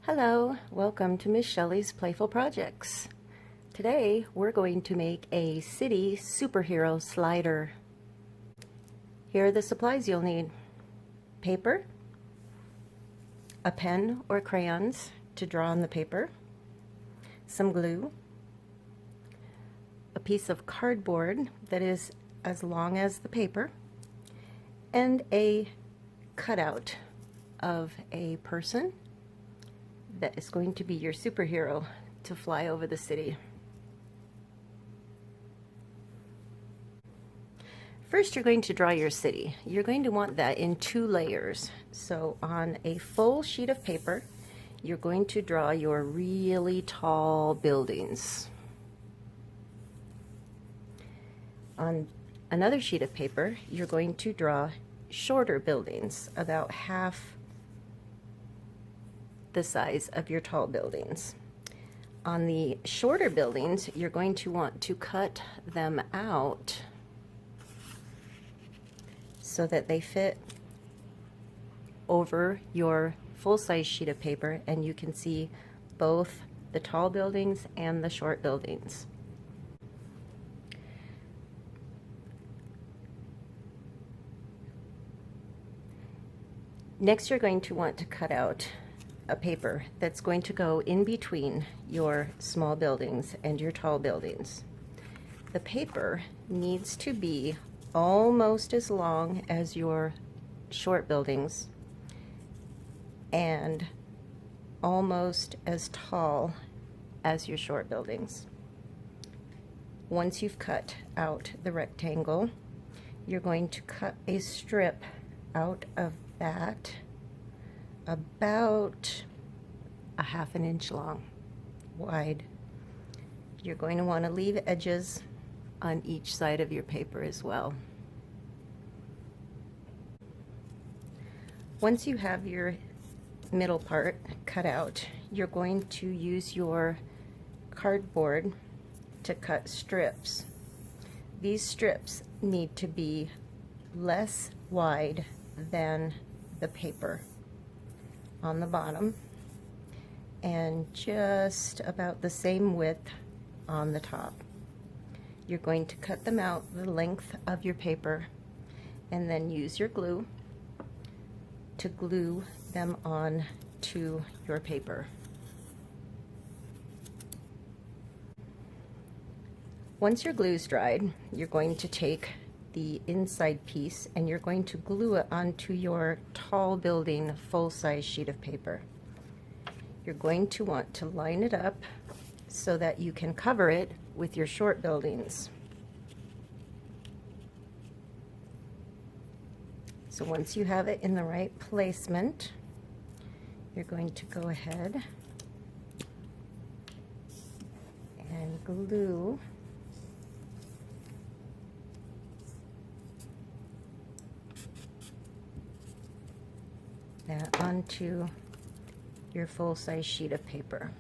Hello, welcome to Miss Shelley's Playful Projects. Today we're going to make a city superhero slider. Here are the supplies you'll need. Paper, a pen or crayons to draw on the paper, some glue, a piece of cardboard that is as long as the paper, and a cutout of a person that is going to be your superhero to fly over the city. First, you're going to draw your city. You're going to want that in 2 layers. So on a full sheet of paper, you're going to draw your really tall buildings. On another sheet of paper, you're going to draw shorter buildings, about half the size of your tall buildings. On the shorter buildings, you're going to want to cut them out so that they fit over your full-size sheet of paper and you can see both the tall buildings and the short buildings. Next, you're going to want to cut out a paper that's going to go in between your small buildings and your tall buildings. The paper needs to be almost as long as your short buildings and almost as tall as your short buildings. Once you've cut out the rectangle, you're going to cut a strip out of that about a ½ inch long, wide. You're going to want to leave edges on each side of your paper as well. Once you have your middle part cut out, you're going to use your cardboard to cut strips. These strips need to be less wide than the paper on the bottom and just about the same width on the top. You're going to cut them out the length of your paper and then use your glue to glue them on to your paper. Once your glue's dried, you're going to take the inside piece and you're going to glue it onto your tall building full-size sheet of paper. You're going to want to line it up so that you can cover it with your short buildings. So once you have it in the right placement, you're going to go ahead and glue that onto your full-size sheet of paper.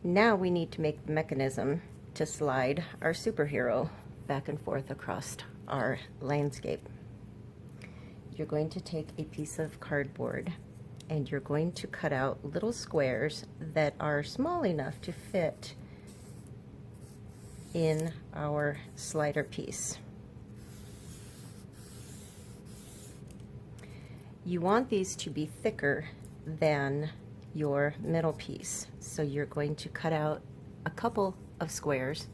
Now we need to make the mechanism to slide our superhero back and forth across our landscape. You're going to take a piece of cardboard and you're going to cut out little squares that are small enough to fit in our slider piece. You want these to be thicker than your middle piece, so you're going to cut out a couple of squares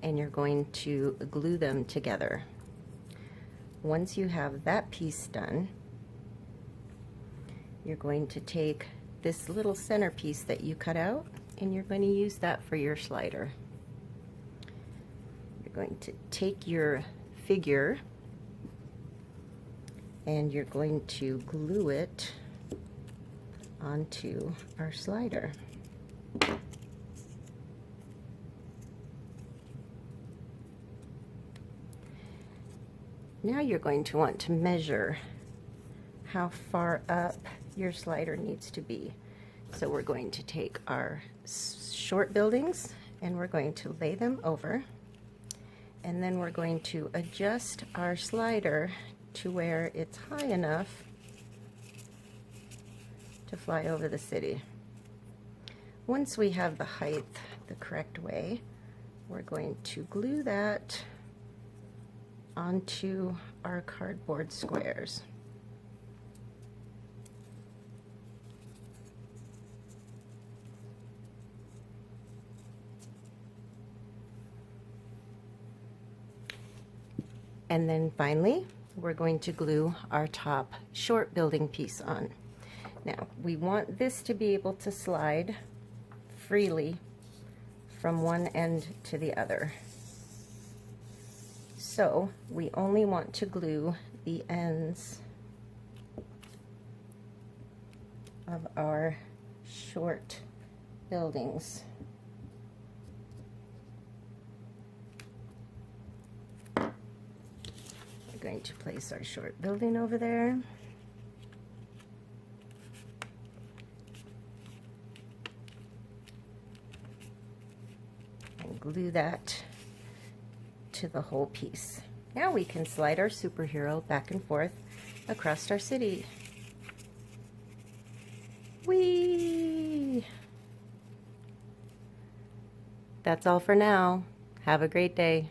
and you're going to glue them together. Once you have that piece done, you're going to take this little center piece that you cut out and you're going to use that for your slider. You're going to take your figure and you're going to glue it onto our slider. Now you're going to want to measure how far up your slider needs to be. So we're going to take our short buildings and we're going to lay them over And then we're going to adjust our slider to where it's high enough to fly over the city. Once we have the height the correct way, we're going to glue that onto our cardboard squares. And then finally, we're going to glue our top short building piece on. Now, we want this to be able to slide freely from one end to the other. So we only want to glue the ends of our short buildings. We're going to place our short building over there. And glue that to the whole piece. Now we can slide our superhero back and forth across our city. Whee! That's all for now. Have a great day.